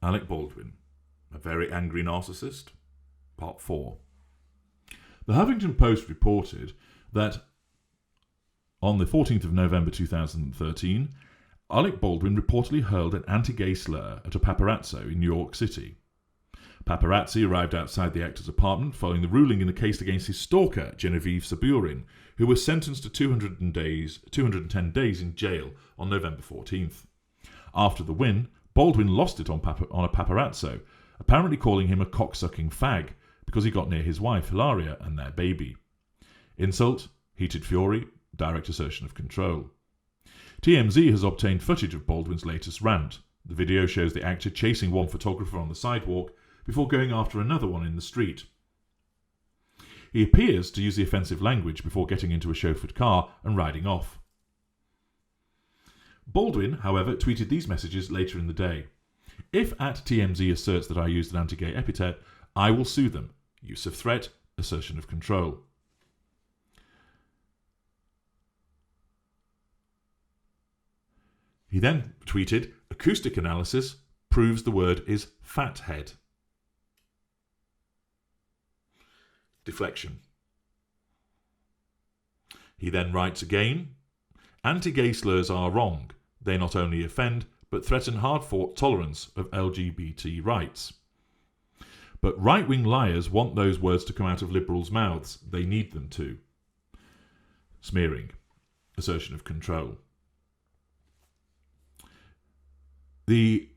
Alec Baldwin, a very angry narcissist, Part 4. The Huffington Post reported that on the 14th of November 2013, Alec Baldwin reportedly hurled an anti-gay slur at a paparazzo in New York City. Paparazzi arrived outside the actor's apartment following the ruling in the case against his stalker, Genevieve Saburin, who was sentenced to 210 days in jail on November 14th. After the win, Baldwin lost it on a paparazzo, apparently calling him a cocksucking fag because he got near his wife, Hilaria, and their baby. Insult, heated fury, direct assertion of control. TMZ has obtained footage of Baldwin's latest rant. The video shows the actor chasing one photographer on the sidewalk before going after another one in the street. He appears to use the offensive language before getting into a chauffeured car and riding off. Baldwin, however, tweeted these messages later in the day. If at TMZ asserts that I used an anti-gay epithet, I will sue them. Use of threat, assertion of control. He then tweeted, acoustic analysis proves the word is fathead. Deflection. He then writes again, anti-gay slurs are wrong. They not only offend, but threaten hard-fought tolerance of LGBT rights. But right-wing liars want those words to come out of liberals' mouths. They need them to. Smearing. Assertion of control. The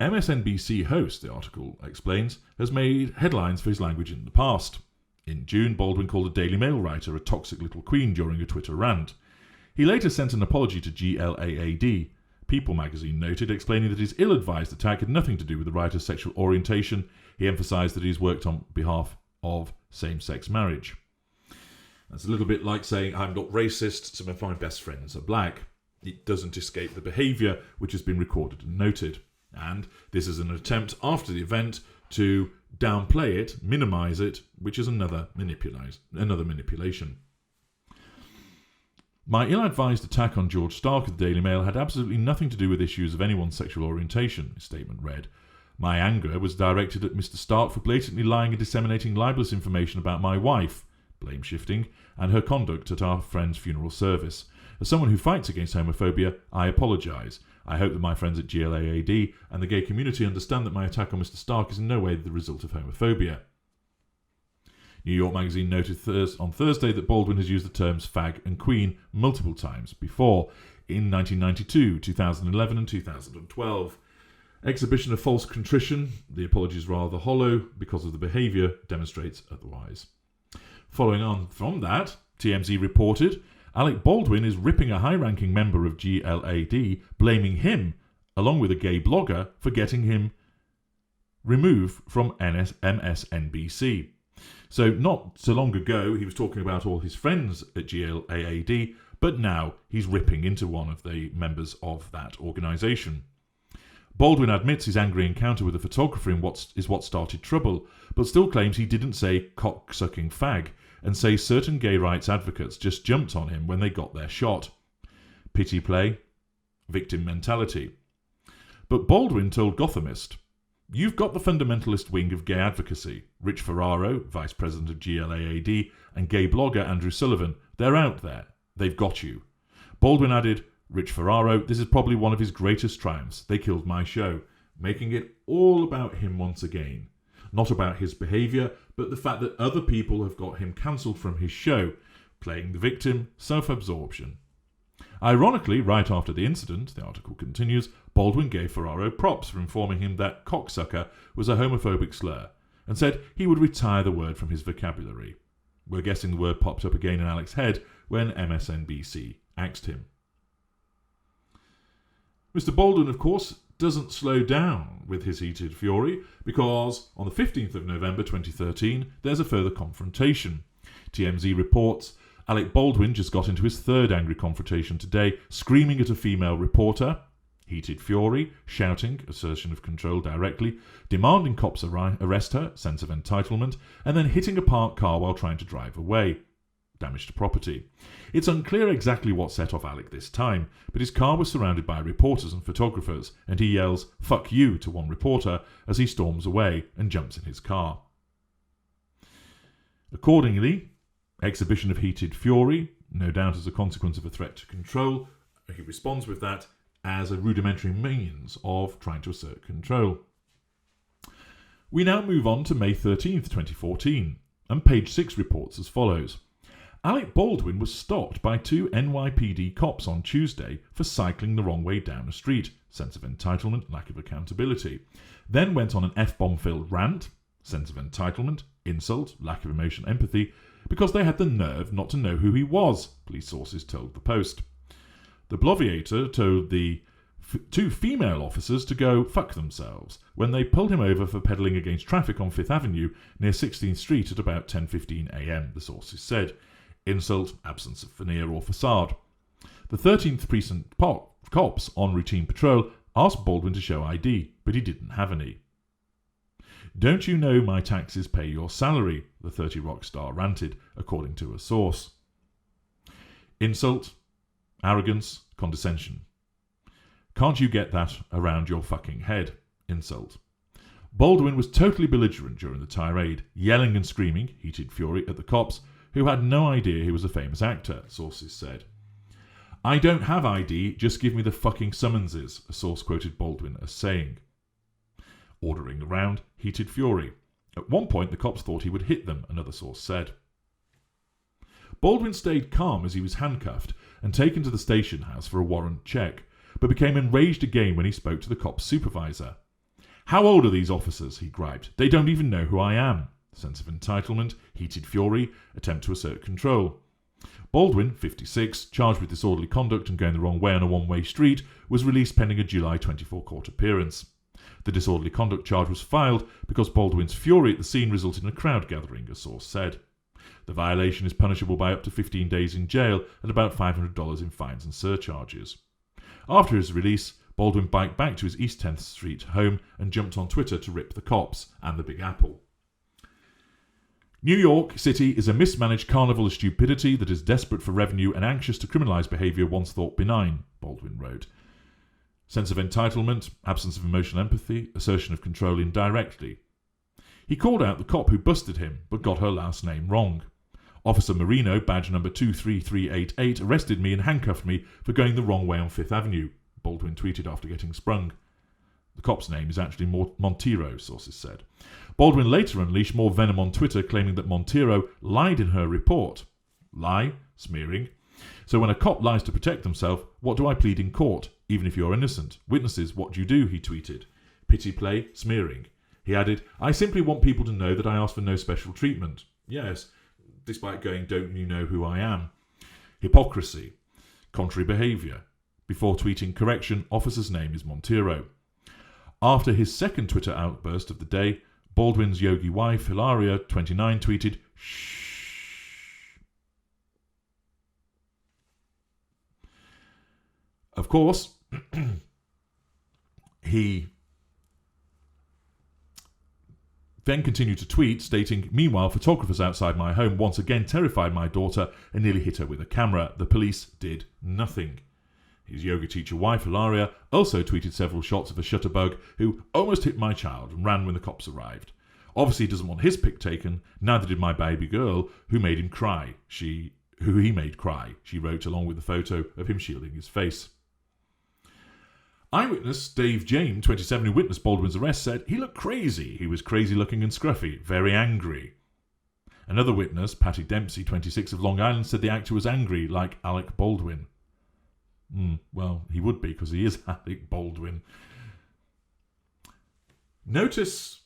MSNBC host, the article explains, has made headlines for his language in the past. In June, Baldwin called a Daily Mail writer a toxic little queen during a Twitter rant. He later sent an apology to GLAAD. People magazine noted, explaining that his ill-advised attack had nothing to do with the writer's sexual orientation. He emphasised that he's worked on behalf of same-sex marriage. That's a little bit like saying, I'm not racist, some of my best friends are black. It doesn't escape the behaviour which has been recorded and noted. And this is an attempt after the event to downplay it, minimise it, which is another manipulation. My ill-advised attack on George Stark of the Daily Mail had absolutely nothing to do with issues of anyone's sexual orientation, his statement read. My anger was directed at Mr. Stark for blatantly lying and disseminating libelous information about my wife, blame shifting, and her conduct at our friend's funeral service. As someone who fights against homophobia, I apologise. I hope that my friends at GLAAD and the gay community understand that my attack on Mr. Stark is in no way the result of homophobia. New York Magazine noted on Thursday that Baldwin has used the terms fag and queen multiple times before, in 1992, 2011 and 2012. Exhibition of false contrition, the apology is rather hollow because of the behaviour, demonstrates otherwise. Following on from that, TMZ reported, Alec Baldwin is ripping a high-ranking member of GLAD, blaming him, along with a gay blogger, for getting him removed from MSNBC. So not so long ago, he was talking about all his friends at GLAAD, but now he's ripping into one of the members of that organisation. Baldwin admits his angry encounter with the photographer is what started trouble, but still claims he didn't say cock-sucking fag, and says certain gay rights advocates just jumped on him when they got their shot. Pity play, victim mentality. But Baldwin told Gothamist, you've got the fundamentalist wing of gay advocacy, Rich Ferraro, vice president of GLAAD, and gay blogger Andrew Sullivan. They're out there. They've got you. Baldwin added, Rich Ferraro, this is probably one of his greatest triumphs. They killed my show, making it all about him once again. Not about his behaviour, but the fact that other people have got him cancelled from his show, playing the victim, self-absorption. Ironically, right after the incident, the article continues, Baldwin gave Ferraro props for informing him that cocksucker was a homophobic slur, and said he would retire the word from his vocabulary. We're guessing the word popped up again in Alec's head when MSNBC axed him. Mr. Baldwin, of course, doesn't slow down with his heated fury, because on the 15th of November 2013, there's a further confrontation. TMZ reports Alec Baldwin just got into his third angry confrontation today, screaming at a female reporter, heated fury, shouting, assertion of control directly, demanding cops arrest her, sense of entitlement, and then hitting a parked car while trying to drive away. damage to property. It's unclear exactly what set off Alec this time, but his car was surrounded by reporters and photographers, and he yells, "Fuck you," to one reporter as he storms away and jumps in his car. Accordingly, exhibition of heated fury, no doubt as a consequence of a threat to control, he responds with that as a rudimentary means of trying to assert control. We now move on to May 13th, 2014, and page 6 reports as follows. Alec Baldwin was stopped by 2 NYPD cops on Tuesday for cycling the wrong way down a street, sense of entitlement, lack of accountability. Then went on an F-bomb-filled rant, sense of entitlement, insult, lack of emotional empathy, because they had the nerve not to know who he was, police sources told the Post. The bloviator told the 2 female officers to go fuck themselves when they pulled him over for pedalling against traffic on 5th Avenue near 16th Street at about 10:15 a.m, the sources said. Insult, absence of veneer or facade. The 13th Precinct cops on routine patrol asked Baldwin to show ID, but he didn't have any. "Don't you know my taxes pay your salary?" the 30 Rock star ranted, according to a source. Insult, arrogance, condescension. "Can't you get that around your fucking head?" Insult. Baldwin was totally belligerent during the tirade, yelling and screaming, heated fury, at the cops, who had no idea he was a famous actor, sources said. "I don't have ID, just give me the fucking summonses," a source quoted Baldwin as saying. Ordering around, heated fury. At one point the cops thought he would hit them, another source said. Baldwin stayed calm as he was handcuffed and taken to the station house for a warrant check, but became enraged again when he spoke to the cop's supervisor. "How old are these officers?" he griped. "They don't even know who I am." Sense of entitlement, heated fury, attempt to assert control. Baldwin, 56, charged with disorderly conduct and going the wrong way on a one-way street, was released pending a July 24 court appearance. The disorderly conduct charge was filed because Baldwin's fury at the scene resulted in a crowd gathering, a source said. The violation is punishable by up to 15 days in jail and about $500 in fines and surcharges. After his release, Baldwin biked back to his East 10th Street home and jumped on Twitter to rip the cops and the Big Apple. New York City is a mismanaged carnival of stupidity that is desperate for revenue and anxious to criminalize behavior once thought benign, Baldwin wrote. Sense of entitlement, absence of emotional empathy, assertion of control indirectly. He called out the cop who busted him, but got her last name wrong. Officer Marino, badge number 23388, arrested me and handcuffed me for going the wrong way on 5th Avenue, Baldwin tweeted after getting sprung. The cop's name is actually Montero, sources said. Baldwin later unleashed more venom on Twitter, claiming that Montero lied in her report. Lie? Smearing. "So when a cop lies to protect himself, what do I plead in court, even if you're innocent? Witnesses, what do you do?" he tweeted. Pity play? Smearing. He added, "I simply want people to know that I ask for no special treatment." Yes, despite going, "Don't you know who I am?" Hypocrisy. Contrary behaviour. Before tweeting correction, officer's name is Montero. After his second Twitter outburst of the day, Baldwin's yogi wife, Hilaria, 29, tweeted, "Shh." Of course, he then continued to tweet, stating, "Meanwhile, photographers outside my home once again terrified my daughter and nearly hit her with a camera. The police did nothing." His yoga teacher wife, Hilaria, also tweeted several shots of a shutterbug who almost hit my child and ran when the cops arrived. Obviously he doesn't want his pic taken, neither did my baby girl, who he made cry, she wrote along with the photo of him shielding his face. Eyewitness Dave James, 27, who witnessed Baldwin's arrest, said he looked crazy. He was crazy looking and scruffy, very angry. Another witness, Patty Dempsey, 26, of Long Island, said the actor was angry, like Alec Baldwin. Well, he would be, because he is Alec Baldwin. Notice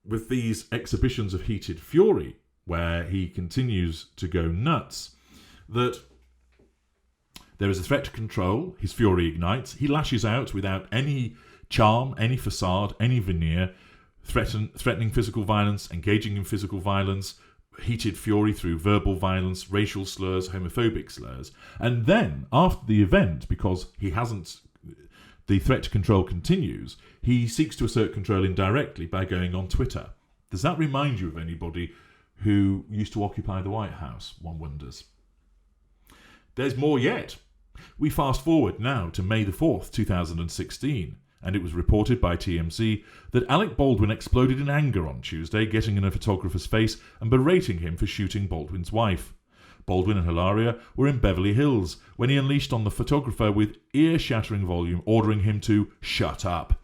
with these exhibitions of heated fury, where he continues to go nuts, that there is a threat to control. His fury ignites. He lashes out without any charm, any facade, any veneer, threatening physical violence, engaging in physical violence, heated fury through verbal violence, racial slurs, homophobic slurs. And then, after the event, because the threat to control continues, he seeks to assert control indirectly by going on Twitter. Does that remind you of anybody who used to occupy the White House, one wonders. There's more yet. We fast forward now to May the 4th, 2016, and it was reported by TMZ that Alec Baldwin exploded in anger on Tuesday, getting in a photographer's face and berating him for shooting Baldwin's wife. Baldwin and Hilaria were in Beverly Hills when he unleashed on the photographer with ear-shattering volume, ordering him to shut up.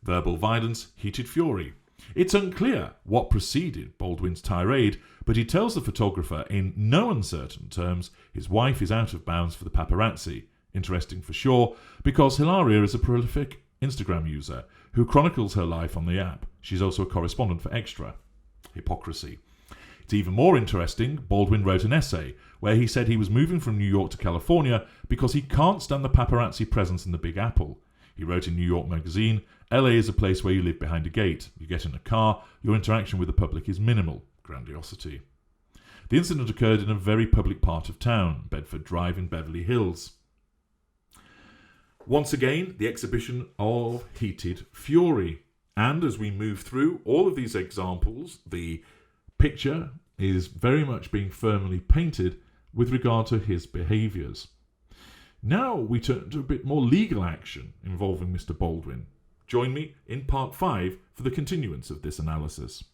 Verbal violence, heated fury. It's unclear what preceded Baldwin's tirade, but he tells the photographer in no uncertain terms his wife is out of bounds for the paparazzi. Interesting for sure, because Hilaria is a prolific Instagram user who chronicles her life on the app. She's also a correspondent for Extra. Hypocrisy. It's even more interesting, Baldwin wrote an essay where he said he was moving from New York to California because he can't stand the paparazzi presence in the Big Apple. He wrote in New York Magazine, LA is a place where you live behind a gate. You get in a car, your interaction with the public is minimal. Grandiosity. The incident occurred in a very public part of town, Bedford Drive in Beverly Hills. Once again, the exhibition of heated fury. And as we move through all of these examples, the picture is very much being firmly painted with regard to his behaviours. Now we turn to a bit more legal action involving Mr. Baldwin. Join me in part 5 for the continuance of this analysis.